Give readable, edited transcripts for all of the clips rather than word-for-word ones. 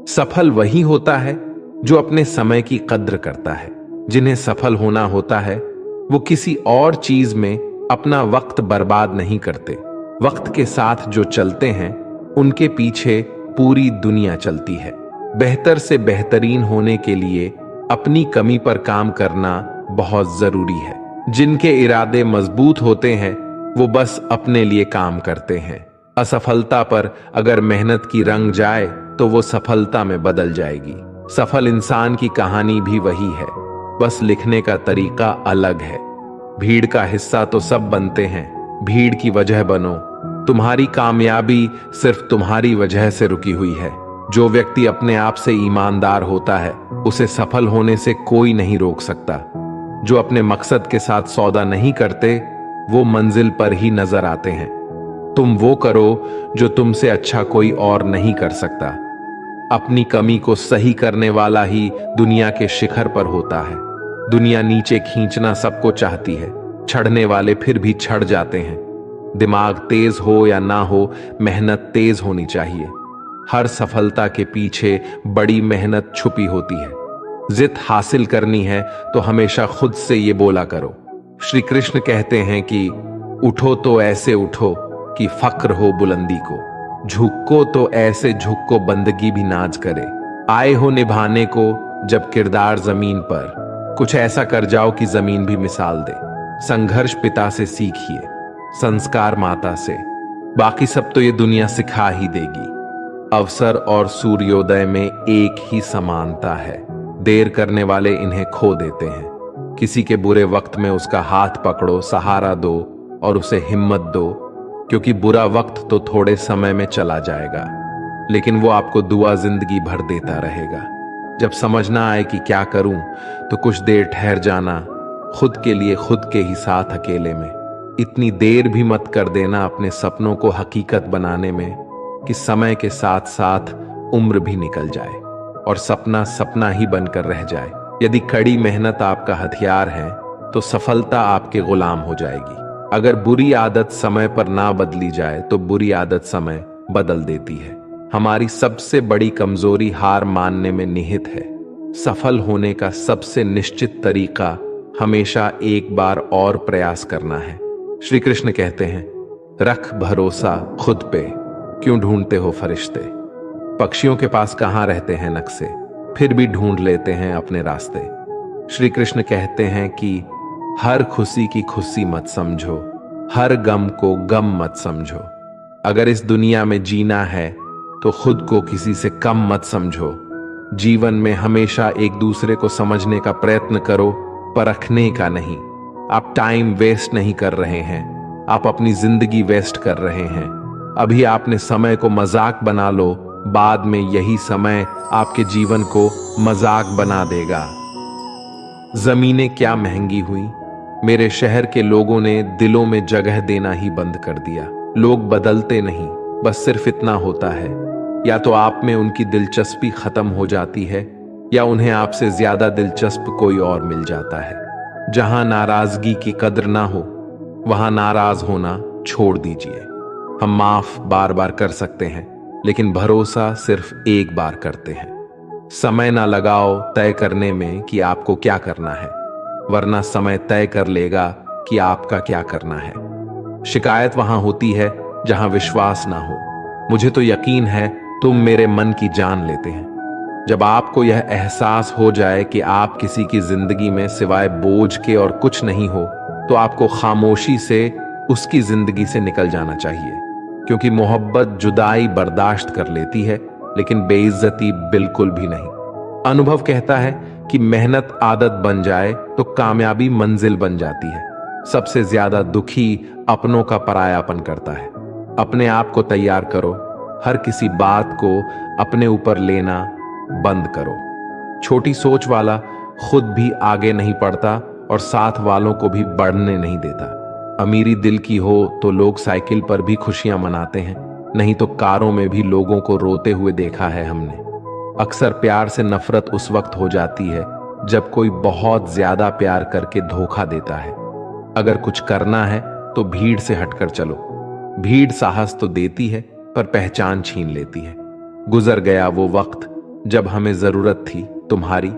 सफल वही होता है जो अपने समय की कद्र करता है। जिन्हें सफल होना होता है वो किसी और चीज में अपना वक्त बर्बाद नहीं करते। वक्त के साथ जो चलते हैं उनके पीछे पूरी दुनिया चलती है। बेहतर से बेहतरीन होने के लिए अपनी कमी पर काम करना बहुत जरूरी है। जिनके इरादे मजबूत होते हैं वो बस अपने लिए काम करते हैं। असफलता पर अगर मेहनत की रंग जाए तो वो सफलता में बदल जाएगी। सफल इंसान की कहानी भी वही है, बस लिखने का तरीका अलग है। भीड़ का हिस्सा तो सब बनते हैं, भीड़ की वजह बनो। तुम्हारी कामयाबी सिर्फ तुम्हारी वजह से रुकी हुई है। जो व्यक्ति अपने आप से ईमानदार होता है उसे सफल होने से कोई नहीं रोक सकता। जो अपने मकसद के साथ सौदा नहीं करते वो मंजिल पर ही नजर आते हैं। तुम वो करो जो तुमसे अच्छा कोई और नहीं कर सकता। अपनी कमी को सही करने वाला ही दुनिया के शिखर पर होता है। दुनिया नीचे खींचना सबको चाहती है, चढ़ने वाले फिर भी चढ़ जाते हैं। दिमाग तेज हो या ना हो, मेहनत तेज होनी चाहिए। हर सफलता के पीछे बड़ी मेहनत छुपी होती है। जित हासिल करनी है तो हमेशा खुद से ये बोला करो। श्री कृष्ण कहते हैं कि उठो तो ऐसे उठो कि फक्र हो बुलंदी को, झुको तो ऐसे झुको बंदगी भी नाज करे। आए हो निभाने को जब किरदार जमीन पर, कुछ ऐसा कर जाओ कि जमीन भी मिसाल दे। संघर्ष पिता से सीखिए, संस्कार माता से, बाकी सब तो ये दुनिया सिखा ही देगी। अवसर और सूर्योदय में एक ही समानता है। देर करने वाले इन्हें खो देते हैं। किसी के बुरे वक्त में उसका हाथ पकड़ो, सहारा दो और उसे हिम्मत दो, क्योंकि बुरा वक्त तो थोड़े समय में चला जाएगा लेकिन वो आपको दुआ जिंदगी भर देता रहेगा। जब समझ ना आए कि क्या करूं तो कुछ देर ठहर जाना, खुद के लिए खुद के ही साथ अकेले में। इतनी देर भी मत कर देना अपने सपनों को हकीकत बनाने में कि समय के साथ साथ उम्र भी निकल जाए और सपना सपना ही बनकर रह जाए। यदि कड़ी मेहनत आपका हथियार है तो सफलता आपके गुलाम हो जाएगी। अगर बुरी आदत समय पर ना बदली जाए तो बुरी आदत समय बदल देती है। हमारी सबसे बड़ी कमजोरी हार मानने में निहित है। सफल होने का सबसे निश्चित तरीका हमेशा एक बार और प्रयास करना है। श्री कृष्ण कहते हैं, रख भरोसा खुद पे, क्यों ढूंढते हो फरिश्ते। पक्षियों के पास कहां रहते हैं नक्शे, फिर भी ढूंढ लेते हैं अपने रास्ते। श्री कृष्ण कहते हैं कि हर खुशी की खुशी मत समझो, हर गम को गम मत समझो। अगर इस दुनिया में जीना है तो खुद को किसी से कम मत समझो। जीवन में हमेशा एक दूसरे को समझने का प्रयत्न करो, परखने का नहीं। आप टाइम वेस्ट नहीं कर रहे हैं, आप अपनी जिंदगी वेस्ट कर रहे हैं। अभी आपने समय को मजाक बना लो, बाद में यही समय आपके जीवन को मजाक बना देगा। जमीनें क्या महंगी हुई, मेरे शहर के लोगों ने दिलों में जगह देना ही बंद कर दिया। लोग बदलते नहीं, बस सिर्फ इतना होता है, या तो आप में उनकी दिलचस्पी खत्म हो जाती है या उन्हें आपसे ज्यादा दिलचस्प कोई और मिल जाता है। जहां नाराजगी की कद्र ना हो वहां नाराज होना छोड़ दीजिए। हम माफ बार बार कर सकते हैं लेकिन भरोसा सिर्फ एक बार करते हैं। समय ना लगाओ तय करने में कि आपको क्या करना है, वरना समय तय कर लेगा कि आपका क्या करना है। शिकायत वहां होती है जहां विश्वास ना हो। मुझे तो यकीन है तुम मेरे मन की जान लेते हैं। जब आपको यह एहसास हो जाए कि आप किसी की जिंदगी में सिवाय बोझ के और कुछ नहीं हो, तो आपको खामोशी से उसकी जिंदगी से निकल जाना चाहिए, क्योंकि मोहब्बत जुदाई बर्दाश्त कर लेती है लेकिन बेइज्जती बिल्कुल भी नहीं। अनुभव कहता है कि मेहनत आदत बन जाए तो कामयाबी मंजिल बन जाती है। सबसे ज्यादा दुखी अपनों का परायापन करता है। अपने आप को तैयार करो, हर किसी बात को अपने ऊपर लेना बंद करो। छोटी सोच वाला खुद भी आगे नहीं पढ़ता और साथ वालों को भी बढ़ने नहीं देता। अमीरी दिल की हो तो लोग साइकिल पर भी खुशियां मनाते हैं, नहीं तो कारों में भी लोगों को रोते हुए देखा है हमने। अक्सर प्यार से नफरत उस वक्त हो जाती है जब कोई बहुत ज्यादा प्यार करके धोखा देता है। अगर कुछ करना है तो भीड़ से हटकर चलो। भीड़ साहस तो देती है पर पहचान छीन लेती है। गुजर गया वो वक्त जब हमें जरूरत थी तुम्हारी,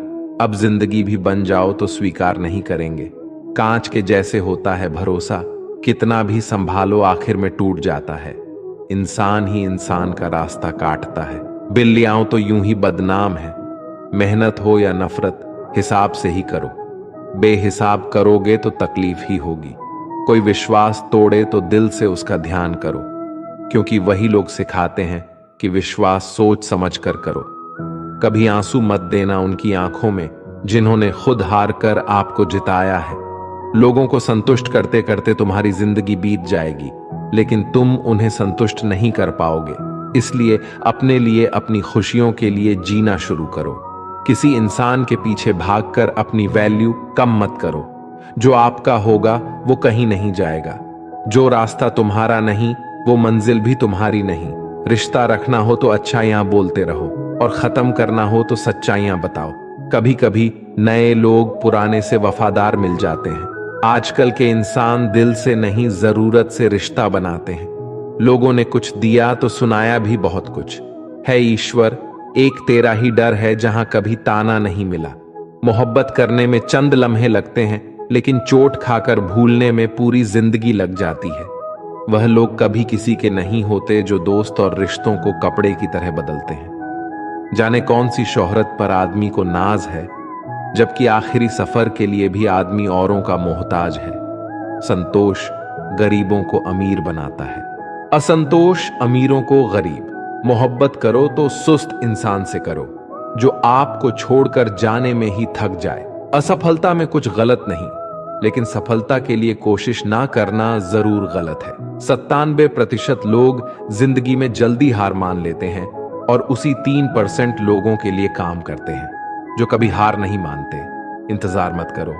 अब जिंदगी भी बन जाओ तो स्वीकार नहीं करेंगे। कांच के जैसे होता है भरोसा, कितना भी संभालो आखिर में टूट जाता है। इंसान ही इंसान का रास्ता काटता है, बिल्लियां तो यूं ही बदनाम है। मेहनत हो या नफरत, हिसाब से ही करो, बेहिसाब करोगे तो तकलीफ ही होगी। कोई विश्वास तोड़े तो दिल से उसका ध्यान करो, क्योंकि वही लोग सिखाते हैं कि विश्वास सोच समझ कर करो। कभी आंसू मत देना उनकी आंखों में जिन्होंने खुद हार कर आपको जिताया है। लोगों को संतुष्ट करते करते तुम्हारी जिंदगी बीत जाएगी, लेकिन तुम उन्हें संतुष्ट नहीं कर पाओगे। इसलिए अपने लिए, अपनी खुशियों के लिए जीना शुरू करो। किसी इंसान के पीछे भागकर अपनी वैल्यू कम मत करो। जो आपका होगा वो कहीं नहीं जाएगा। जो रास्ता तुम्हारा नहीं वो मंजिल भी तुम्हारी नहीं। रिश्ता रखना हो तो अच्छाइयां बोलते रहो और खत्म करना हो तो सच्चाइयां बताओ। कभी कभी नए लोग पुराने से वफादार मिल जाते हैं। आजकल के इंसान दिल से नहीं, जरूरत से रिश्ता बनाते हैं। लोगों ने कुछ दिया तो सुनाया भी बहुत कुछ है। ईश्वर एक तेरा ही डर है जहां कभी ताना नहीं मिला। मोहब्बत करने में चंद लम्हे लगते हैं, लेकिन चोट खाकर भूलने में पूरी जिंदगी लग जाती है। वह लोग कभी किसी के नहीं होते जो दोस्त और रिश्तों को कपड़े की तरह बदलते हैं। जाने कौन सी शोहरत पर आदमी को नाज है, जबकि आखिरी सफर के लिए भी आदमी औरों का मोहताज है। संतोष गरीबों को अमीर बनाता है, असंतोष अमीरों को गरीब। मोहब्बत करो तो सुस्त इंसान से करो, जो आपको छोड़कर जाने में ही थक जाए। असफलता में कुछ गलत नहीं, लेकिन सफलता के लिए कोशिश ना करना जरूर गलत है। 97% लोग जिंदगी में जल्दी हार मान लेते हैं और उसी 3% लोगों के लिए काम करते हैं जो कभी हार नहीं मानते। इंतजार मत करो,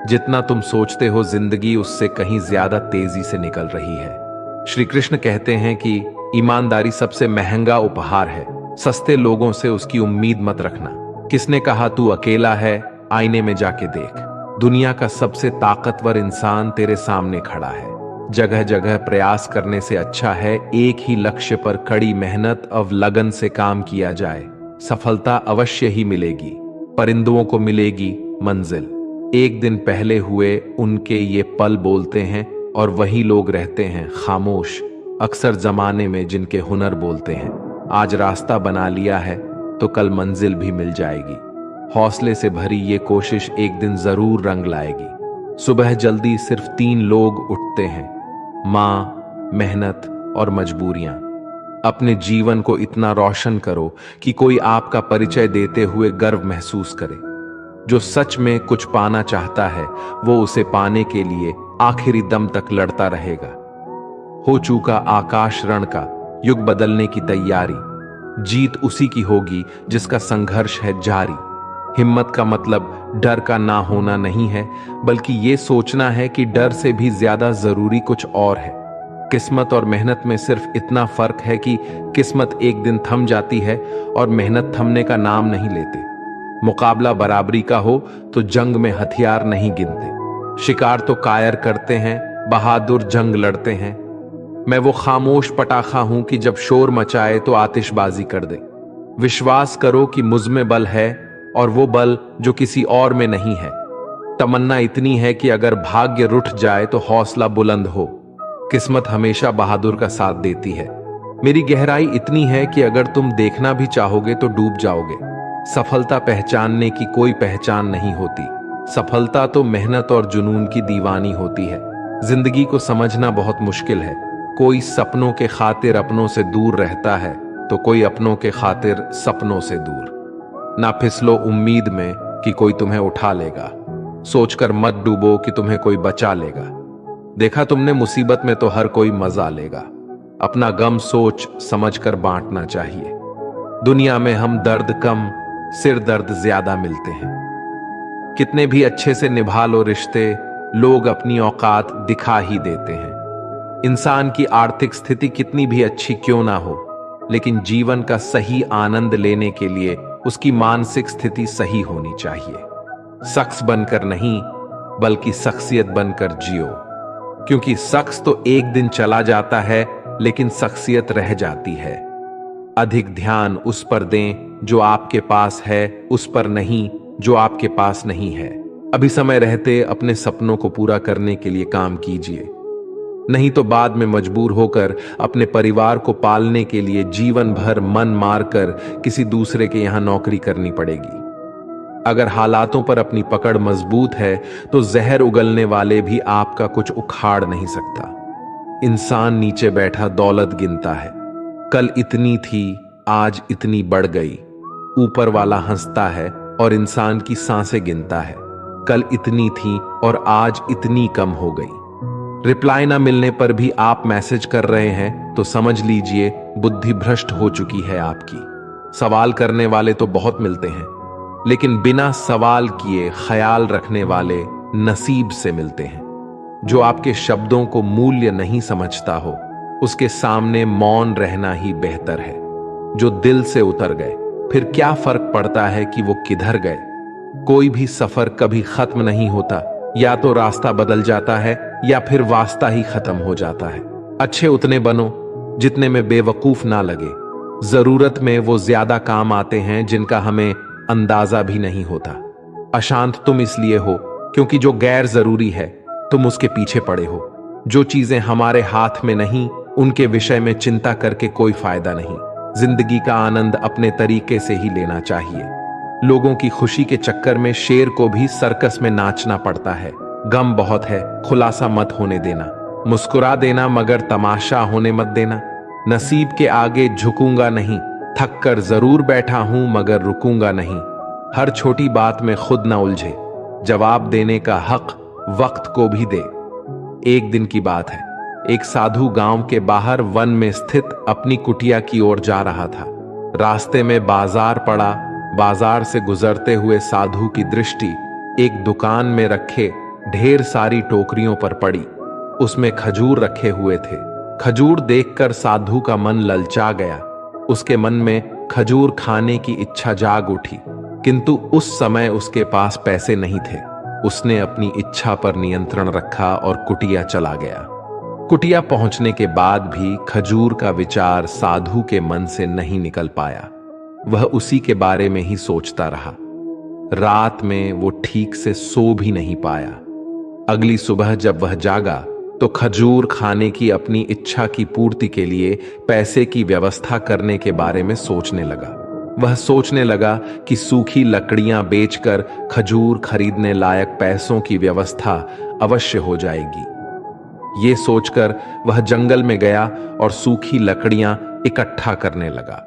जितना तुम सोचते हो जिंदगी उससे कहीं ज्यादा तेजी से निकल रही है। श्री कृष्ण कहते हैं कि ईमानदारी सबसे महंगा उपहार है। सस्ते लोगों से उसकी उम्मीद मत रखना। किसने कहा तू अकेला है, आईने में जाके देख। दुनिया का सबसे ताकतवर इंसान तेरे सामने खड़ा है। जगह जगह प्रयास करने से अच्छा है एक ही लक्ष्य पर कड़ी मेहनत और लगन से काम किया जाए। सफलता अवश्य ही मिलेगी, परिंदों को मिलेगी मंजिल। एक दिन पहले हुए उनके ये पल बोलते हैं और वही लोग रहते हैं खामोश, अक्सर जमाने में जिनके हुनर बोलते हैं। आज रास्ता बना लिया है तो कल मंजिल भी मिल जाएगी। हौसले से भरी ये कोशिश एक दिन जरूर रंग लाएगी। सुबह जल्दी सिर्फ 3 लोग उठते हैं, मां, मेहनत और मजबूरियां। अपने जीवन को इतना रोशन करो कि कोई आपका परिचय देते हुए गर्व महसूस करे। जो सच में कुछ पाना चाहता है वो उसे पाने के लिए आखिरी दम तक लड़ता रहेगा। हो चुका आकाश रण का, युग बदलने की तैयारी। जीत उसी की होगी जिसका संघर्ष है जारी। हिम्मत का मतलब डर का ना होना नहीं है, बल्कि ये सोचना है कि डर से भी ज्यादा जरूरी कुछ और है। किस्मत और मेहनत में सिर्फ इतना फर्क है कि किस्मत एक दिन थम जाती है और मेहनत थमने का नाम नहीं लेते। मुकाबला बराबरी का हो तो जंग में हथियार नहीं गिनते। शिकार तो कायर करते हैं, बहादुर जंग लड़ते हैं। मैं वो खामोश पटाखा हूं कि जब शोर मचाए तो आतिशबाजी कर दे। विश्वास करो कि मुझ में बल है और वो बल जो किसी और में नहीं है। तमन्ना इतनी है कि अगर भाग्य रुठ जाए तो हौसला बुलंद हो। किस्मत हमेशा बहादुर का साथ देती है। मेरी गहराई इतनी है कि अगर तुम देखना भी चाहोगे तो डूब जाओगे। सफलता पहचानने की कोई पहचान नहीं होती। सफलता तो मेहनत और जुनून की दीवानी होती है। जिंदगी को समझना बहुत मुश्किल है। कोई सपनों के खातिर अपनों से दूर रहता है तो कोई अपनों के खातिर सपनों से दूर। ना फिसलो उम्मीद में कि कोई तुम्हें उठा लेगा। सोचकर मत डूबो कि तुम्हें कोई बचा लेगा। देखा तुमने, मुसीबत में तो हर कोई मजा लेगा। अपना गम सोच समझकर बांटना चाहिए। दुनिया में हम दर्द कम, सिर दर्द ज्यादा मिलते हैं। कितने भी अच्छे से निभा लो रिश्ते, लोग अपनी औकात दिखा ही देते हैं। इंसान की आर्थिक स्थिति कितनी भी अच्छी क्यों ना हो, लेकिन जीवन का सही आनंद लेने के लिए उसकी मानसिक स्थिति सही होनी चाहिए। शख्स बनकर नहीं, बल्कि शख्सियत बनकर जियो, क्योंकि शख्स तो एक दिन चला जाता है लेकिन शख्सियत रह जाती है। अधिक ध्यान उस पर दें जो आपके पास है, उस पर नहीं जो आपके पास नहीं है। अभी समय रहते अपने सपनों को पूरा करने के लिए काम कीजिए, नहीं तो बाद में मजबूर होकर अपने परिवार को पालने के लिए जीवन भर मन मारकर किसी दूसरे के यहां नौकरी करनी पड़ेगी। अगर हालातों पर अपनी पकड़ मजबूत है तो जहर उगलने वाले भी आपका कुछ उखाड़ नहीं सकता। इंसान नीचे बैठा दौलत गिनता है, कल इतनी थी आज इतनी बढ़ गई। ऊपर वाला हंसता है और इंसान की सांसें गिनता है, कल इतनी थी और आज इतनी कम हो गई। रिप्लाई ना मिलने पर भी आप मैसेज कर रहे हैं तो समझ लीजिए बुद्धि भ्रष्ट हो चुकी है आपकी। सवाल करने वाले तो बहुत मिलते हैं, लेकिन बिना सवाल किए ख्याल रखने वाले नसीब से मिलते हैं। जो आपके शब्दों को मूल्य नहीं समझता हो, उसके सामने मौन रहना ही बेहतर है। जो दिल से उतर गए, फिर क्या फर्क पड़ता है कि वो किधर गए। कोई भी सफर कभी खत्म नहीं होता, या तो रास्ता बदल जाता है या फिर वास्ता ही खत्म हो जाता है। अच्छे उतने बनो जितने में बेवकूफ ना लगे। जरूरत में वो ज्यादा काम आते हैं जिनका हमें अंदाजा भी नहीं होता। अशांत तुम इसलिए हो क्योंकि जो गैर जरूरी है तुम उसके पीछे पड़े हो। जो चीजें हमारे हाथ में नहीं, उनके विषय में चिंता करके कोई फायदा नहीं। जिंदगी का आनंद अपने तरीके से ही लेना चाहिए। लोगों की खुशी के चक्कर में शेर को भी सर्कस में नाचना पड़ता है। गम बहुत है, खुलासा मत होने देना। मुस्कुरा देना मगर तमाशा होने मत देना। नसीब के आगे झुकूंगा नहीं, थक कर जरूर बैठा हूं मगर रुकूंगा नहीं। हर छोटी बात में खुद ना उलझे, जवाब देने का हक वक्त को भी दे। एक दिन की बात है, एक साधु गांव के बाहर वन में स्थित अपनी कुटिया की ओर जा रहा था। रास्ते में बाजार पड़ा। बाजार से गुजरते हुए साधु की दृष्टि एक दुकान में रखे ढेर सारी टोकरियों पर पड़ी। उसमें खजूर रखे हुए थे। खजूर देखकर साधु का मन ललचा गया। उसके मन में खजूर खाने की इच्छा जाग उठी, किंतु उस समय उसके पास पैसे नहीं थे। उसने अपनी इच्छा पर नियंत्रण रखा और कुटिया चला गया। कुटिया पहुंचने के बाद भी खजूर का विचार साधु के मन से नहीं निकल पाया। वह उसी के बारे में ही सोचता रहा। रात में वो ठीक से सो भी नहीं पाया। अगली सुबह जब वह जागा तो खजूर खाने की अपनी इच्छा की पूर्ति के लिए पैसे की व्यवस्था करने के बारे में सोचने लगा। वह सोचने लगा कि सूखी लकड़ियां बेचकर खजूर खरीदने लायक पैसों की व्यवस्था अवश्य हो जाएगी। ये सोचकर वह जंगल में गया और सूखी लकड़ियां इकट्ठा करने लगा।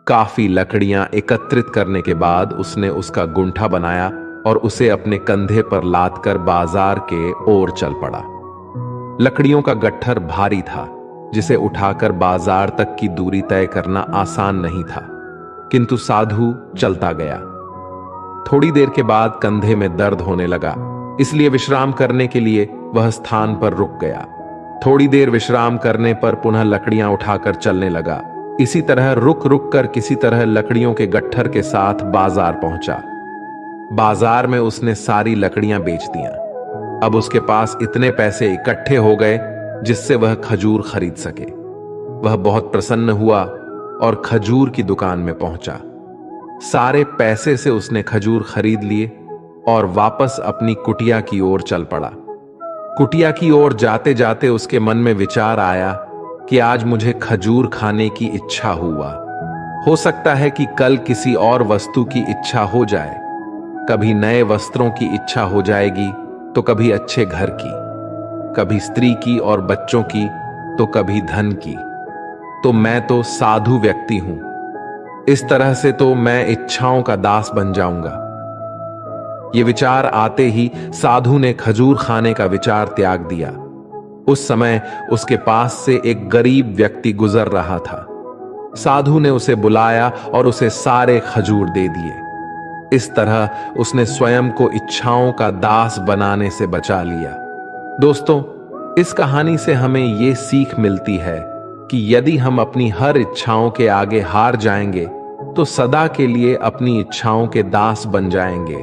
काफी लकड़ियां एकत्रित करने के बाद उसने उसका गुंठा बनाया और उसे अपने कंधे पर लादकर बाजार के ओर चल पड़ा। लकड़ियों का गट्ठर भारी था, जिसे उठाकर बाजार तक की दूरी तय करना आसान नहीं था, किंतु साधु चलता गया। थोड़ी देर के बाद कंधे में दर्द होने लगा, इसलिए विश्राम करने के लिए वह स्थान पर रुक गया। थोड़ी देर विश्राम करने पर पुनः लकड़ियां उठाकर चलने लगा। इसी तरह रुक रुक कर किसी तरह लकड़ियों के गट्ठर के साथ बाजार पहुंचा। बाजार में उसने सारी लकड़ियां बेच दियां। अब उसके पास इतने पैसे इकट्ठे हो गए जिससे वह खजूर खरीद सके। वह बहुत प्रसन्न हुआ और खजूर की दुकान में पहुंचा। सारे पैसे से उसने खजूर खरीद लिए और वापस अपनी कुटिया की ओर चल पड़ा। कुटिया की ओर जाते जाते उसके मन में विचार आया कि आज मुझे खजूर खाने की इच्छा हुआ। हो सकता है कि कल किसी और वस्तु की इच्छा हो जाए। कभी नए वस्त्रों की इच्छा हो जाएगी तो कभी अच्छे घर की, कभी स्त्री की और बच्चों की तो कभी धन की। तो मैं तो साधु व्यक्ति हूं, इस तरह से तो मैं इच्छाओं का दास बन जाऊंगा। ये विचार आते ही साधु ने खजूर खाने का विचार त्याग दिया। उस समय उसके पास से एक गरीब व्यक्ति गुजर रहा था। साधु ने उसे बुलाया और उसे सारे खजूर दे दिए। इस तरह उसने स्वयं को इच्छाओं का दास बनाने से बचा लिया। दोस्तों, इस कहानी से हमें यह सीख मिलती है कि यदि हम अपनी हर इच्छाओं के आगे हार जाएंगे तो सदा के लिए अपनी इच्छाओं के दास बन जाएंगे।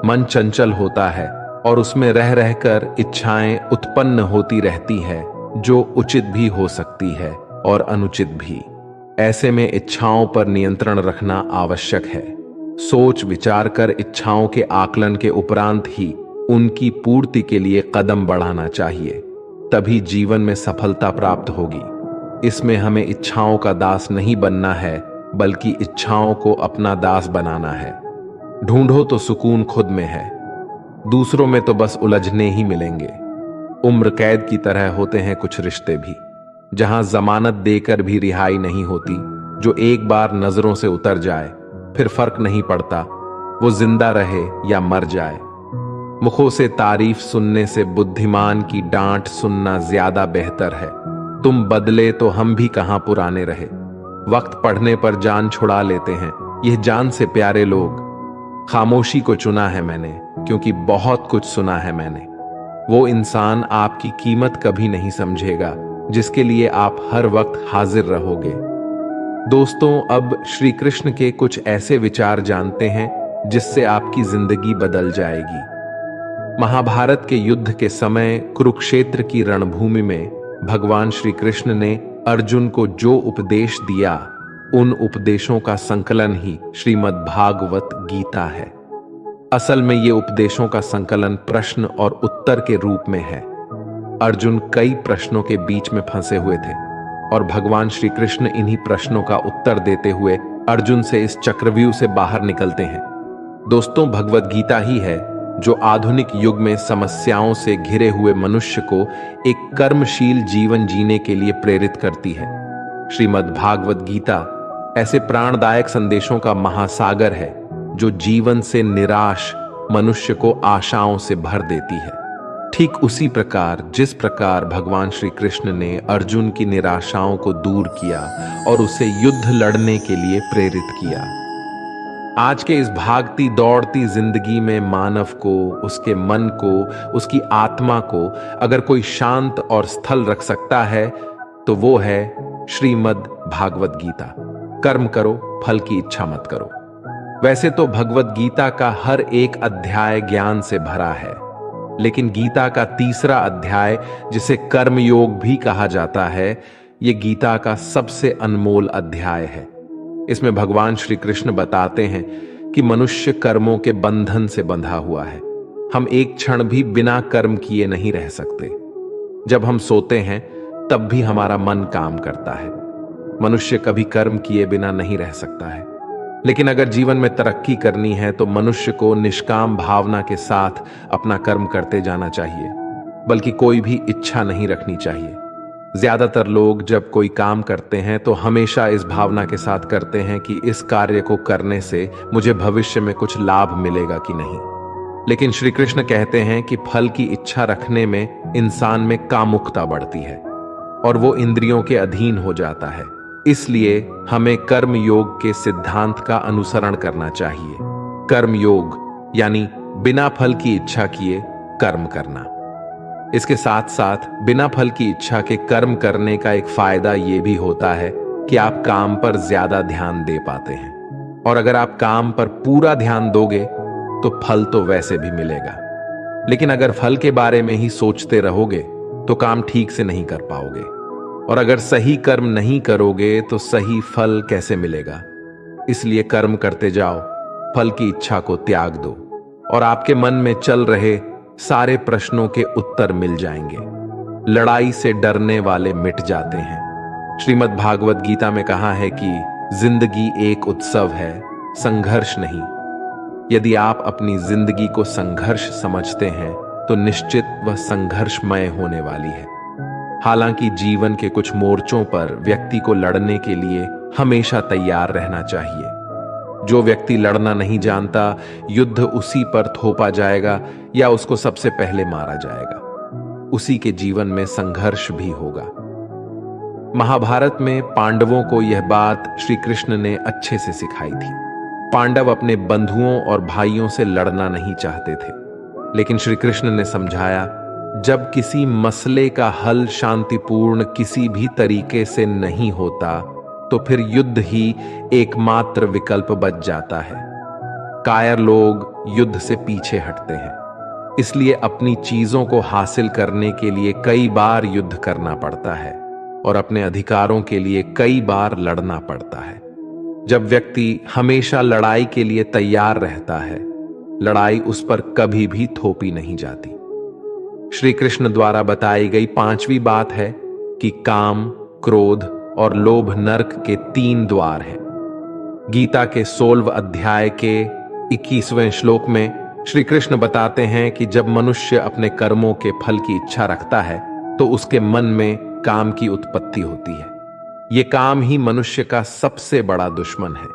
मन चंचल होता है और उसमें रह रहकर इच्छाएं उत्पन्न होती रहती है, जो उचित भी हो सकती है और अनुचित भी। ऐसे में इच्छाओं पर नियंत्रण रखना आवश्यक है। सोच विचार कर इच्छाओं के आकलन के उपरांत ही उनकी पूर्ति के लिए कदम बढ़ाना चाहिए, तभी जीवन में सफलता प्राप्त होगी। इसमें हमें इच्छाओं का दास नहीं बनना है, बल्कि इच्छाओं को अपना दास बनाना है। ढूंढो तो सुकून खुद में है, दूसरों में तो बस उलझने ही मिलेंगे। उम्र कैद की तरह होते हैं कुछ रिश्ते भी, जहां जमानत देकर भी रिहाई नहीं होती। जो एक बार नजरों से उतर जाए फिर फर्क नहीं पड़ता वो जिंदा रहे या मर जाए। मुखों से तारीफ सुनने से बुद्धिमान की डांट सुनना ज्यादा बेहतर है। तुम बदले तो हम भी कहां पुराने रहे। वक्त पढ़ने पर जान छुड़ा लेते हैं यह जान से प्यारे लोग। खामोशी को चुना है मैंने, क्योंकि बहुत कुछ सुना है मैंने। वो इंसान आपकी कीमत कभी नहीं समझेगा जिसके लिए आप हर वक्त हाजिर रहोगे। दोस्तों, अब श्री कृष्ण के कुछ ऐसे विचार जानते हैं जिससे आपकी जिंदगी बदल जाएगी। महाभारत के युद्ध के समय कुरुक्षेत्र की रणभूमि में भगवान श्री कृष्ण ने अर्जुन को जो उपदेश दिया, उन उपदेशों का संकलन ही श्रीमद् भागवत गीता है। असल में ये उपदेशों का संकलन प्रश्न और उत्तर के रूप में है। अर्जुन कई प्रश्नों के बीच में फंसे हुए थे और भगवान श्री कृष्ण इन्हीं प्रश्नों का उत्तर देते हुए अर्जुन से इस चक्रव्यूह से बाहर निकलते हैं। दोस्तों, भगवत गीता ही है जो आधुनिक युग में समस्याओं से घिरे हुए मनुष्य को एक कर्मशील जीवन जीने के लिए प्रेरित करती है। श्रीमद् भागवत गीता ऐसे प्राणदायक संदेशों का महासागर है जो जीवन से निराश मनुष्य को आशाओं से भर देती है। ठीक उसी प्रकार जिस प्रकार भगवान श्री कृष्ण ने अर्जुन की निराशाओं को दूर किया और उसे युद्ध लड़ने के लिए प्रेरित किया। आज के इस भागती दौड़ती जिंदगी में मानव को, उसके मन को, उसकी आत्मा को अगर कोई शांत और स्थल रख सकता है तो वो है श्रीमद् भागवत गीता। कर्म करो, फल की इच्छा मत करो। वैसे तो भगवत गीता का हर एक अध्याय ज्ञान से भरा है, लेकिन गीता का तीसरा अध्याय, जिसे कर्म योग भी कहा जाता है, यह गीता का सबसे अनमोल अध्याय है। इसमें भगवान श्री कृष्ण बताते हैं कि मनुष्य कर्मों के बंधन से बंधा हुआ है। हम एक क्षण भी बिना कर्म किए नहीं रह सकते। जब हम सोते हैं तब भी हमारा मन काम करता है। मनुष्य कभी कर्म किए बिना नहीं रह सकता है। लेकिन अगर जीवन में तरक्की करनी है तो मनुष्य को निष्काम भावना के साथ अपना कर्म करते जाना चाहिए, बल्कि कोई भी इच्छा नहीं रखनी चाहिए। ज्यादातर लोग जब कोई काम करते हैं तो हमेशा इस भावना के साथ करते हैं कि इस कार्य को करने से मुझे भविष्य में कुछ लाभ मिलेगा कि नहीं। लेकिन श्री कृष्ण कहते हैं कि फल की इच्छा रखने में इंसान में कामुकता बढ़ती है और वो इंद्रियों के अधीन हो जाता है। इसलिए हमें कर्म योग के सिद्धांत का अनुसरण करना चाहिए। कर्म योग यानी बिना फल की इच्छा किए कर्म करना। इसके साथ साथ बिना फल की इच्छा के कर्म करने का एक फायदा यह भी होता है कि आप काम पर ज्यादा ध्यान दे पाते हैं, और अगर आप काम पर पूरा ध्यान दोगे तो फल तो वैसे भी मिलेगा। लेकिन अगर फल के बारे में ही सोचते रहोगे तो काम ठीक से नहीं कर पाओगे, और अगर सही कर्म नहीं करोगे तो सही फल कैसे मिलेगा। इसलिए कर्म करते जाओ, फल की इच्छा को त्याग दो और आपके मन में चल रहे सारे प्रश्नों के उत्तर मिल जाएंगे। लड़ाई से डरने वाले मिट जाते हैं। श्रीमद् भागवत गीता में कहा है कि जिंदगी एक उत्सव है, संघर्ष नहीं। यदि आप अपनी जिंदगी को संघर्ष समझते हैं तो निश्चित वह संघर्षमय होने वाली है। हालांकि जीवन के कुछ मोर्चों पर व्यक्ति को लड़ने के लिए हमेशा तैयार रहना चाहिए। जो व्यक्ति लड़ना नहीं जानता, युद्ध उसी पर थोपा जाएगा या उसको सबसे पहले मारा जाएगा। उसी के जीवन में संघर्ष भी होगा। महाभारत में पांडवों को यह बात श्री कृष्ण ने अच्छे से सिखाई थी। पांडव अपने बंधुओं और भाइयों से लड़ना नहीं चाहते थे, लेकिन श्री कृष्ण ने समझाया, जब किसी मसले का हल शांतिपूर्ण किसी भी तरीके से नहीं होता तो फिर युद्ध ही एकमात्र विकल्प बच जाता है। कायर लोग युद्ध से पीछे हटते हैं, इसलिए अपनी चीजों को हासिल करने के लिए कई बार युद्ध करना पड़ता है। और अपने अधिकारों के लिए कई बार लड़ना पड़ता है। जब व्यक्ति हमेशा लड़ाई के लिए तैयार रहता है, लड़ाई उस पर कभी भी थोपी नहीं जाती। श्री कृष्ण द्वारा बताई गई 5वीं बात है कि काम, क्रोध और लोभ नरक के 3 द्वार हैं। गीता के 16वें अध्याय के 21वें श्लोक में श्री कृष्ण बताते हैं कि जब मनुष्य अपने कर्मों के फल की इच्छा रखता है तो उसके मन में काम की उत्पत्ति होती है। ये काम ही मनुष्य का सबसे बड़ा दुश्मन है,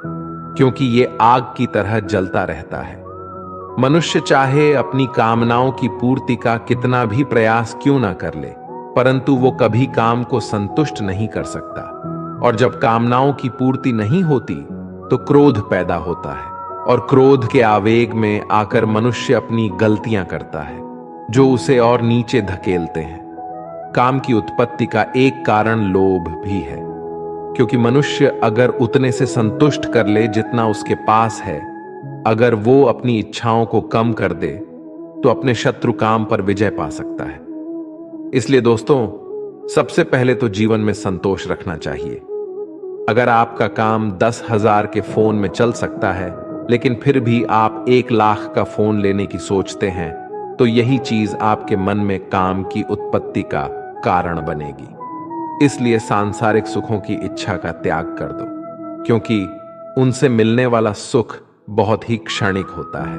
क्योंकि ये आग की तरह जलता रहता है। मनुष्य चाहे अपनी कामनाओं की पूर्ति का कितना भी प्रयास क्यों ना कर ले, परंतु वो कभी काम को संतुष्ट नहीं कर सकता। और जब कामनाओं की पूर्ति नहीं होती तो क्रोध पैदा होता है, और क्रोध के आवेग में आकर मनुष्य अपनी गलतियां करता है, जो उसे और नीचे धकेलते हैं। काम की उत्पत्ति का एक कारण लोभ भी है, क्योंकि मनुष्य अगर उतने से संतुष्ट कर ले जितना उसके पास है, अगर वो अपनी इच्छाओं को कम कर दे तो अपने शत्रु काम पर विजय पा सकता है। इसलिए दोस्तों, सबसे पहले तो जीवन में संतोष रखना चाहिए। अगर आपका काम 10,000 के फोन में चल सकता है, लेकिन फिर भी आप 1,00,000 का फोन लेने की सोचते हैं, तो यही चीज आपके मन में काम की उत्पत्ति का कारण बनेगी। इसलिए सांसारिक सुखों की इच्छा का त्याग कर दो, क्योंकि उनसे मिलने वाला सुख बहुत ही क्षणिक होता है,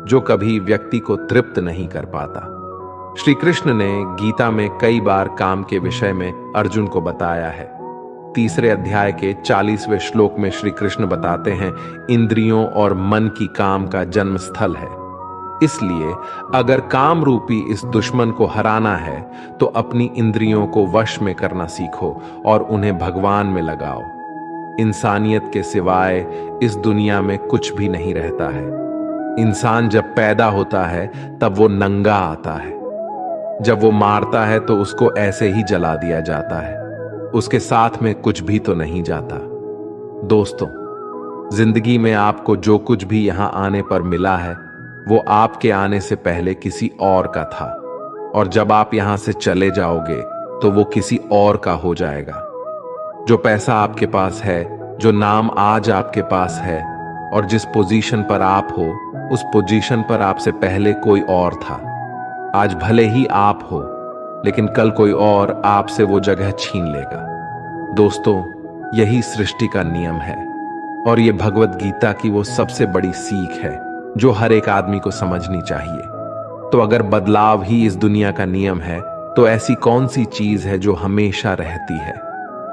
जो कभी व्यक्ति को तृप्त नहीं कर पाता। श्री कृष्ण ने गीता में कई बार काम के विषय में अर्जुन को बताया है। 3 अध्याय के 40वें श्लोक में श्री कृष्ण बताते हैं, इंद्रियों और मन की काम का जन्म स्थल है। इसलिए अगर काम रूपी इस दुश्मन को हराना है तो अपनी इंद्रियों को वश में करना सीखो और उन्हें भगवान में लगाओ। इंसानियत के सिवाय इस दुनिया में कुछ भी नहीं रहता है। इंसान जब पैदा होता है तब वो नंगा आता है। जब वो मारता है तो उसको ऐसे ही जला दिया जाता है, उसके साथ में कुछ भी तो नहीं जाता। दोस्तों, जिंदगी में आपको जो कुछ भी यहां आने पर मिला है वो आपके आने से पहले किसी और का था, और जब आप यहां से चले जाओगे तो वो किसी और का हो जाएगा। जो पैसा आपके पास है, जो नाम आज आपके पास है, और जिस पोजीशन पर आप हो, उस पोजीशन पर आपसे पहले कोई और था। आज भले ही आप हो, लेकिन कल कोई और आपसे वो जगह छीन लेगा। दोस्तों, यही सृष्टि का नियम है, और ये भगवत गीता की वो सबसे बड़ी सीख है जो हर एक आदमी को समझनी चाहिए। तो अगर बदलाव ही इस दुनिया का नियम है, तो ऐसी कौन सी चीज है जो हमेशा रहती है?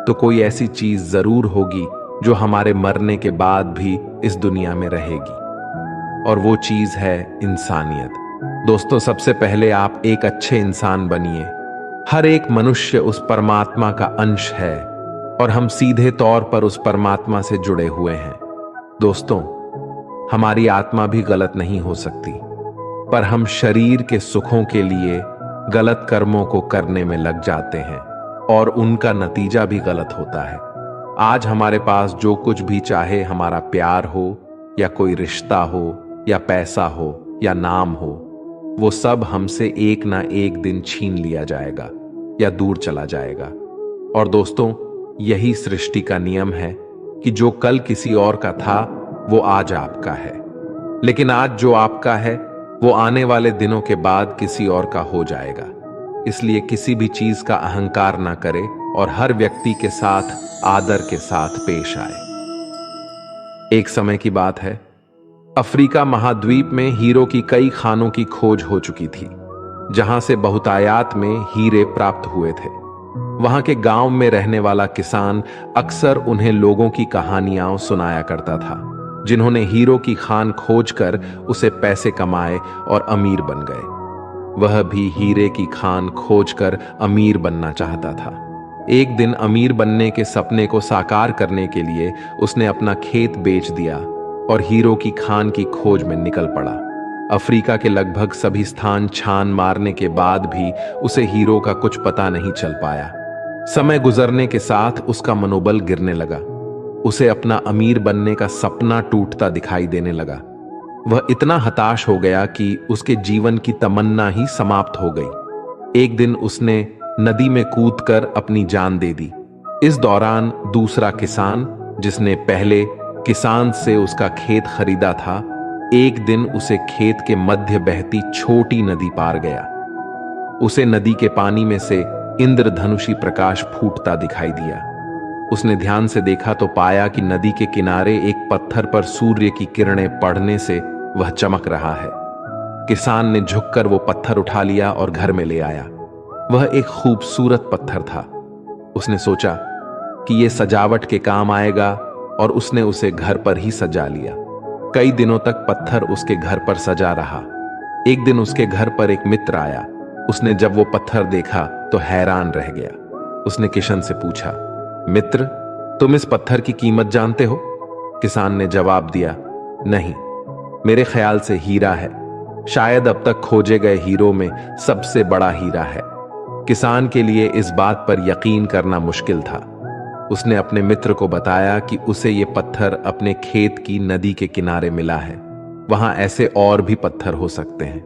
तो कोई ऐसी चीज जरूर होगी जो हमारे मरने के बाद भी इस दुनिया में रहेगी, और वो चीज है इंसानियत। दोस्तों, सबसे पहले आप एक अच्छे इंसान बनिए। हर एक मनुष्य उस परमात्मा का अंश है, और हम सीधे तौर पर उस परमात्मा से जुड़े हुए हैं। दोस्तों, हमारी आत्मा भी गलत नहीं हो सकती, पर हम शरीर के सुखों के लिए गलत कर्मों को करने में लग जाते हैं, और उनका नतीजा भी गलत होता है। आज हमारे पास जो कुछ भी चाहे, हमारा प्यार हो या कोई रिश्ता हो या पैसा हो या नाम हो, वो सब हमसे एक ना एक दिन छीन लिया जाएगा या दूर चला जाएगा। और दोस्तों, यही सृष्टि का नियम है कि जो कल किसी और का था वो आज आपका है, लेकिन आज जो आपका है वो आने वाले दिनों के बाद किसी और का हो जाएगा। इसलिए किसी भी चीज का अहंकार ना करे और हर व्यक्ति के साथ आदर के साथ पेश आए। एक समय की बात है, अफ्रीका महाद्वीप में हीरो की कई खानों की खोज हो चुकी थी, जहां से बहुतायात में हीरे प्राप्त हुए थे। वहां के गांव में रहने वाला किसान अक्सर उन्हें लोगों की कहानियां सुनाया करता था, जिन्होंने हीरो की खान खोजकर उसे पैसे कमाए और अमीर बन गए। वह भी हीरे की खान खोजकर अमीर बनना चाहता था। एक दिन अमीर बनने के सपने को साकार करने के लिए उसने अपना खेत बेच दिया और हीरो की खान की खोज में निकल पड़ा। अफ्रीका के लगभग सभी स्थान छान मारने के बाद भी उसे हीरो का कुछ पता नहीं चल पाया। समय गुजरने के साथ उसका मनोबल गिरने लगा। उसे अपना अमीर बनने का सपना टूटता दिखाई देने लगा। वह इतना हताश हो गया कि उसके जीवन की तमन्ना ही समाप्त हो गई। एक दिन उसने नदी में कूदकर अपनी जान दे दी। इस दौरान दूसरा किसान, जिसने पहले किसान से उसका खेत खरीदा था, एक दिन उसे खेत के मध्य बहती छोटी नदी पार गया। उसे नदी के पानी में से इंद्रधनुषी प्रकाश फूटता दिखाई दिया। उसने ध्यान से देखा तो पाया कि नदी के किनारे एक पत्थर पर सूर्य की किरणें पड़ने से वह चमक रहा है। किसान ने झुककर वो पत्थर उठा लिया और घर में ले आया। वह एक खूबसूरत पत्थर था। उसने सोचा कि यह सजावट के काम आएगा और उसने उसे घर पर ही सजा लिया। कई दिनों तक पत्थर उसके घर पर सजा रहा। एक दिन उसके घर पर एक मित्र आया। उसने जब वो पत्थर देखा तो हैरान रह गया। उसने किशन से पूछा, मित्र, तुम इस पत्थर की कीमत जानते हो? किसान ने जवाब दिया, नहीं, मेरे ख्याल से हीरा है। शायद अब तक खोजे गए हीरों में सबसे बड़ा हीरा है। किसान के लिए इस बात पर यकीन करना मुश्किल था। उसने अपने मित्र को बताया कि उसे यह पत्थर अपने खेत की नदी के किनारे मिला है। वहां ऐसे और भी पत्थर हो सकते हैं।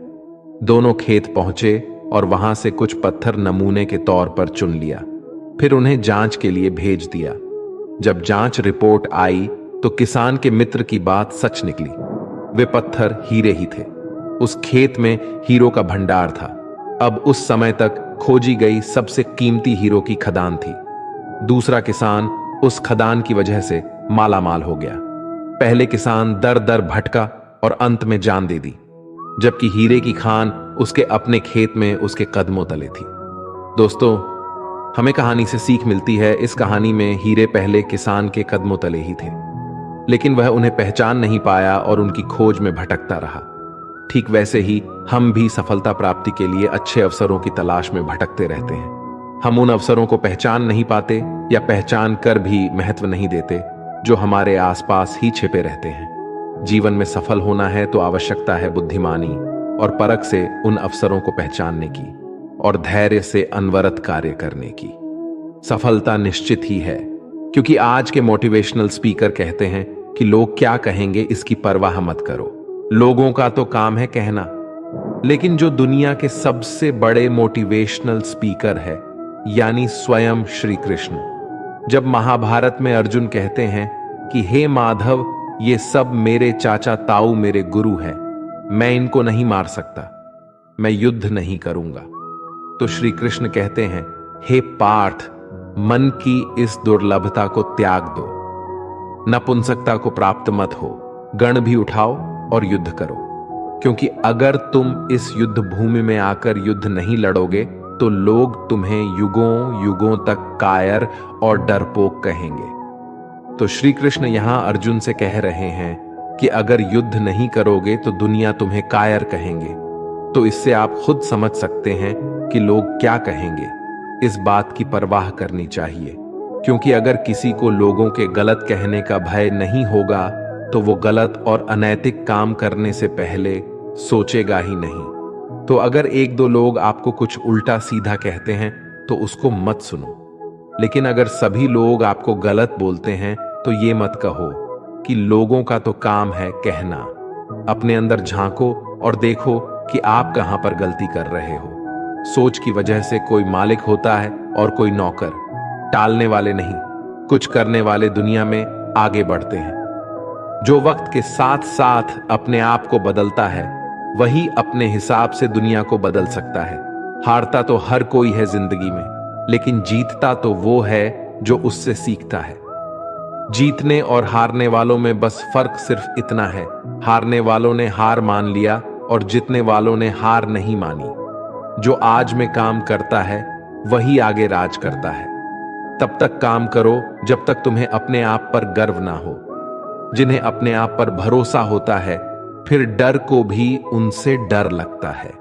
दोनों खेत पहुंचे और वहां से कुछ पत्थर नमूने के तौर पर चुन लिया। फिर उन्हें जांच के लिए भेज दिया। जब जांच रिपोर्ट आई तो किसान के मित्र की बात सच निकली। वे पत्थर हीरे ही थे। उस खेत में हीरो का भंडार था। अब उस समय तक खोजी गई सबसे कीमती हीरो की खदान थी। दूसरा किसान उस खदान की वजह से माला माल हो गया। पहले किसान दर दर भटका और अंत में जान दे दी, जबकि हीरे की खान उसके अपने खेत में उसके कदमों तले थी। दोस्तों, हमें कहानी से सीख मिलती है। इस कहानी में हीरे पहले किसान के कदमों तले ही थे, लेकिन वह उन्हें पहचान नहीं पाया और उनकी खोज में भटकता रहा। ठीक वैसे ही हम भी सफलता प्राप्ति के लिए अच्छे अवसरों की तलाश में भटकते रहते हैं। हम उन अवसरों को पहचान नहीं पाते या पहचान कर भी महत्व नहीं देते जो हमारे आसपास ही छिपे रहते हैं। जीवन में सफल होना है तो आवश्यकता है बुद्धिमानी और परख से उन अवसरों को पहचानने की और धैर्य से अनवरत कार्य करने की। सफलता निश्चित ही है, क्योंकि आज के मोटिवेशनल स्पीकर कहते हैं कि लोग क्या कहेंगे इसकी परवाह मत करो। लोगों का तो काम है कहना। लेकिन जो दुनिया के सबसे बड़े मोटिवेशनल स्पीकर है, यानी स्वयं श्री कृष्ण, जब महाभारत में अर्जुन कहते हैं कि हे माधव, ये सब मेरे चाचा ताऊ मेरे गुरु हैं, मैं इनको नहीं मार सकता, मैं युद्ध नहीं करूंगा, तो श्री कृष्ण कहते हैं, हे पार्थ, मन की इस दुर्लभता को त्याग दो, नपुंसकता को प्राप्त मत हो, गण भी उठाओ और युद्ध करो। क्योंकि अगर तुम इस युद्ध भूमि में आकर युद्ध नहीं लड़ोगे तो लोग तुम्हें युगों युगों तक कायर और डरपोक कहेंगे। तो श्री कृष्ण यहां अर्जुन से कह रहे हैं कि अगर युद्ध नहीं करोगे तो दुनिया तुम्हें कायर कहेंगे। तो इससे आप खुद समझ सकते हैं कि लोग क्या कहेंगे। इस बात की परवाह करनी चाहिए, क्योंकि अगर किसी को लोगों के गलत कहने का भय नहीं होगा तो वो गलत और अनैतिक काम करने से पहले सोचेगा ही नहीं। तो अगर एक दो लोग आपको कुछ उल्टा सीधा कहते हैं तो उसको मत सुनो। लेकिन अगर सभी लोग आपको गलत बोलते हैं तो ये मत कहो कि लोगों का तो काम है कहना। अपने अंदर झांको और देखो कि आप कहां पर गलती कर रहे हो। सोच की वजह से कोई मालिक होता है और कोई नौकर। टालने वाले नहीं, कुछ करने वाले दुनिया में आगे बढ़ते हैं। जो वक्त के साथ साथ अपने आप को बदलता है वही अपने हिसाब से दुनिया को बदल सकता है। हारता तो हर कोई है जिंदगी में, लेकिन जीतता तो वो है जो उससे सीखता है। जीतने और हारने वालों में बस फर्क सिर्फ इतना है, हारने वालों ने हार मान लिया और जीतने वालों ने हार नहीं मानी। जो आज में काम करता है वही आगे राज करता है। तब तक काम करो जब तक तुम्हें अपने आप पर गर्व ना हो। जिन्हें अपने आप पर भरोसा होता है फिर डर को भी उनसे डर लगता है।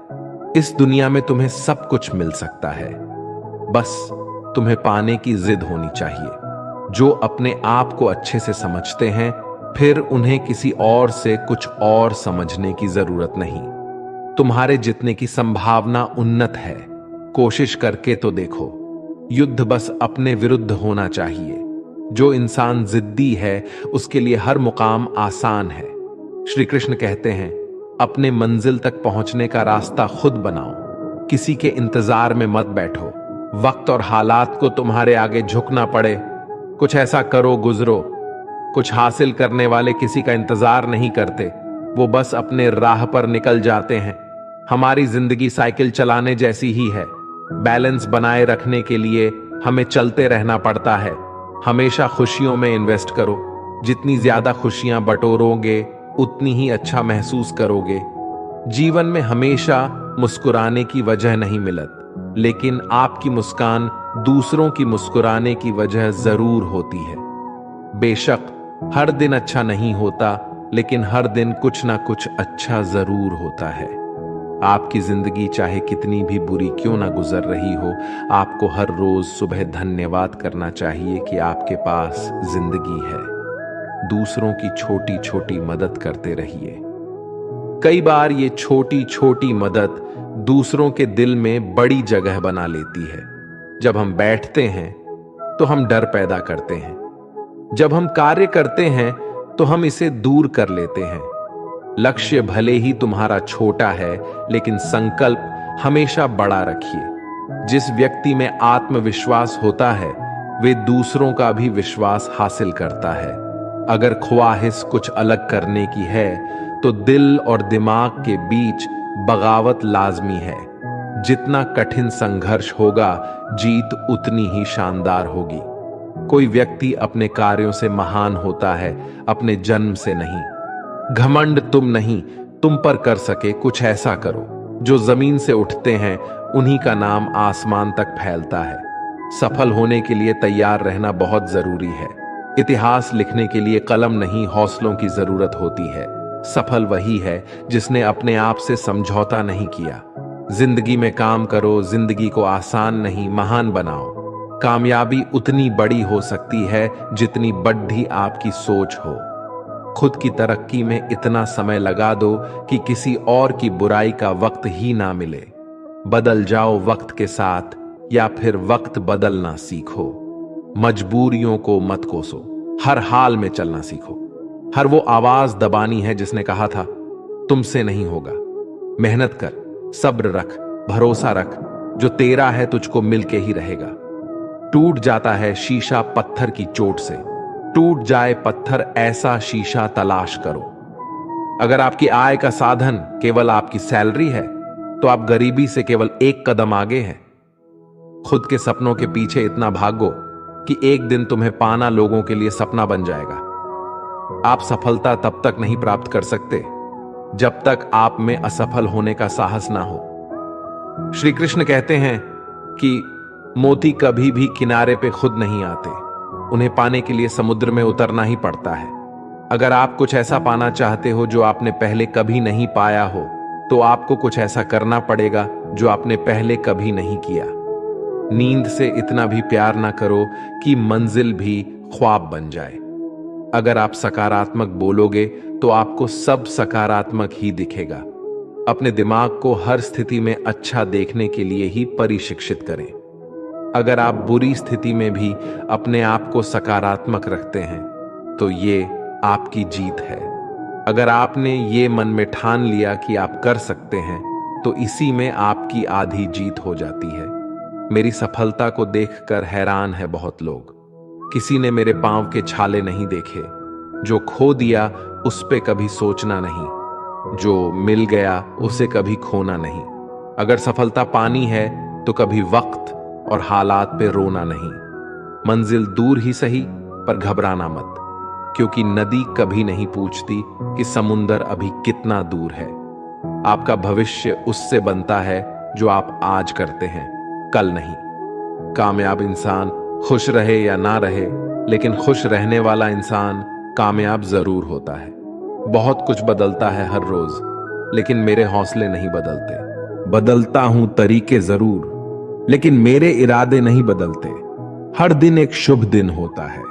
इस दुनिया में तुम्हें सब कुछ मिल सकता है, बस तुम्हें पाने की जिद होनी चाहिए। जो अपने आप को अच्छे से समझते हैं फिर उन्हें किसी और से कुछ और समझने की जरूरत नहीं। तुम्हारे जितने की संभावना उन्नत है, कोशिश करके तो देखो। युद्ध बस अपने विरुद्ध होना चाहिए। जो इंसान जिद्दी है उसके लिए हर मुकाम आसान है। श्री कृष्ण कहते हैं, अपने मंजिल तक पहुंचने का रास्ता खुद बनाओ, किसी के इंतजार में मत बैठो, वक्त और हालात को तुम्हारे आगे झुकना पड़े। कुछ ऐसा करो गुजरो। कुछ हासिल करने वाले किसी का इंतजार नहीं करते, वो बस अपने राह पर निकल जाते हैं। हमारी जिंदगी साइकिल चलाने जैसी ही है। बैलेंस बनाए रखने के लिए हमें चलते रहना पड़ता है। हमेशा खुशियों में इन्वेस्ट करो। जितनी ज्यादा खुशियां बटोरोगे उतनी ही अच्छा महसूस करोगे। जीवन में हमेशा मुस्कुराने की वजह नहीं मिलत, लेकिन आपकी मुस्कान दूसरों की मुस्कुराने की वजह जरूर होती है। बेशक हर दिन अच्छा नहीं होता, लेकिन हर दिन कुछ ना कुछ अच्छा जरूर होता है। आपकी जिंदगी चाहे कितनी भी बुरी क्यों ना गुजर रही हो, आपको हर रोज सुबह धन्यवाद करना चाहिए कि आपके पास जिंदगी है। दूसरों की छोटी छोटी मदद करते रहिए। कई बार ये छोटी छोटी मदद दूसरों के दिल में बड़ी जगह बना लेती है। जब हम बैठते हैं तो हम डर पैदा करते हैं। जब हम कार्य करते हैं तो हम इसे दूर कर लेते हैं। लक्ष्य भले ही तुम्हारा छोटा है, लेकिन संकल्प हमेशा बड़ा रखिए। जिस व्यक्ति में आत्मविश्वास होता है वे दूसरों का भी विश्वास हासिल करता है। अगर ख्वाहिश कुछ अलग करने की है तो दिल और दिमाग के बीच बगावत लाजमी है। जितना कठिन संघर्ष होगा, जीत उतनी ही शानदार होगी। कोई व्यक्ति अपने कार्यों से महान होता है, अपने जन्म से नहीं। घमंड तुम नहीं, तुम पर कर सके कुछ ऐसा करो। जो जमीन से उठते हैं उन्हीं का नाम आसमान तक फैलता है। सफल होने के लिए तैयार रहना बहुत जरूरी है। इतिहास लिखने के लिए कलम नहीं, हौसलों की जरूरत होती है। सफल वही है जिसने अपने आप से समझौता नहीं किया। जिंदगी में काम करो, जिंदगी को आसान नहीं महान बनाओ। कामयाबी उतनी बड़ी हो सकती है जितनी बड़ी आपकी सोच हो। खुद की तरक्की में इतना समय लगा दो कि किसी और की बुराई का वक्त ही ना मिले। बदल जाओ वक्त के साथ, या फिर वक्त बदलना सीखो। मजबूरियों को मत कोसो, हर हाल में चलना सीखो। हर वो आवाज दबानी है जिसने कहा था तुमसे नहीं होगा। मेहनत कर, सब्र रख, भरोसा रख। जो तेरा है तुझको मिलके ही रहेगा। टूट जाता है शीशा पत्थर की चोट से। टूट जाए पत्थर ऐसा शीशा तलाश करो। अगर आपकी आय का साधन केवल आपकी सैलरी है तो आप गरीबी से केवल एक कदम आगे हैं। खुद के सपनों के पीछे इतना भागो कि एक दिन तुम्हें पाना लोगों के लिए सपना बन जाएगा। आप सफलता तब तक नहीं प्राप्त कर सकते जब तक आप में असफल होने का साहस ना हो। श्री कृष्ण कहते हैं कि मोती कभी भी किनारे पे खुद नहीं आते, उन्हें पाने के लिए समुद्र में उतरना ही पड़ता है। अगर आप कुछ ऐसा पाना चाहते हो जो आपने पहले कभी नहीं पाया हो, तो आपको कुछ ऐसा करना पड़ेगा जो आपने पहले कभी नहीं किया। नींद से इतना भी प्यार ना करो कि मंजिल भी ख्वाब बन जाए। अगर आप सकारात्मक बोलोगे तो आपको सब सकारात्मक ही दिखेगा। अपने दिमाग को हर स्थिति में अच्छा देखने के लिए ही परिशिक्षित करें। अगर आप बुरी स्थिति में भी अपने आप को सकारात्मक रखते हैं तो ये आपकी जीत है। अगर आपने ये मन में ठान लिया कि आप कर सकते हैं तो इसी में आपकी आधी जीत हो जाती है। मेरी सफलता को देखकर हैरान है बहुत लोग। किसी ने मेरे पांव के छाले नहीं देखे। जो खो दिया उस पे कभी सोचना नहीं, जो मिल गया उसे कभी खोना नहीं। अगर सफलता पानी है तो कभी वक्त और हालात पे रोना नहीं। मंजिल दूर ही सही पर घबराना मत, क्योंकि नदी कभी नहीं पूछती कि समुंदर अभी कितना दूर है। आपका भविष्य उससे बनता है जो आप आज करते हैं, कल नहीं। कामयाब इंसान खुश रहे या ना रहे, लेकिन खुश रहने वाला इंसान कामयाब जरूर होता है। बहुत कुछ बदलता है हर रोज, लेकिन मेरे हौसले नहीं बदलते। बदलता हूं तरीके जरूर, लेकिन मेरे इरादे नहीं बदलते। हर दिन एक शुभ दिन होता है।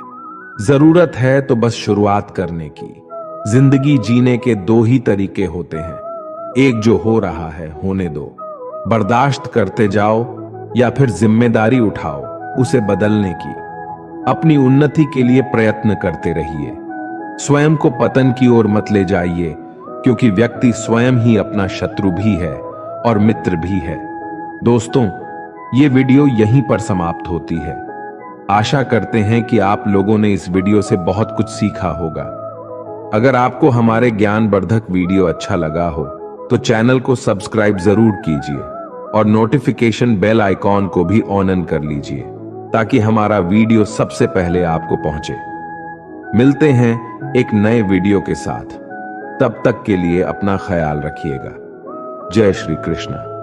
जरूरत है तो बस शुरुआत करने की। जिंदगी जीने के दो ही तरीके होते हैं, एक जो हो रहा है होने दो, बर्दाश्त करते जाओ, या फिर जिम्मेदारी उठाओ उसे बदलने की। अपनी उन्नति के लिए प्रयत्न करते रहिए। स्वयं को पतन की ओर मत ले जाइए, क्योंकि व्यक्ति स्वयं ही अपना शत्रु भी है और मित्र भी है। दोस्तों, ये वीडियो यहीं पर समाप्त होती है। आशा करते हैं कि आप लोगों ने इस वीडियो से बहुत कुछ सीखा होगा। अगर आपको हमारे ज्ञानवर्धक वीडियो अच्छा लगा हो तो चैनल को सब्सक्राइब जरूर कीजिए और नोटिफिकेशन बेल आइकॉन को भी ऑन कर लीजिए ताकि हमारा वीडियो सबसे पहले आपको पहुंचे। मिलते हैं एक नए वीडियो के साथ। तब तक के लिए अपना ख्याल रखिएगा। जय श्री कृष्ण।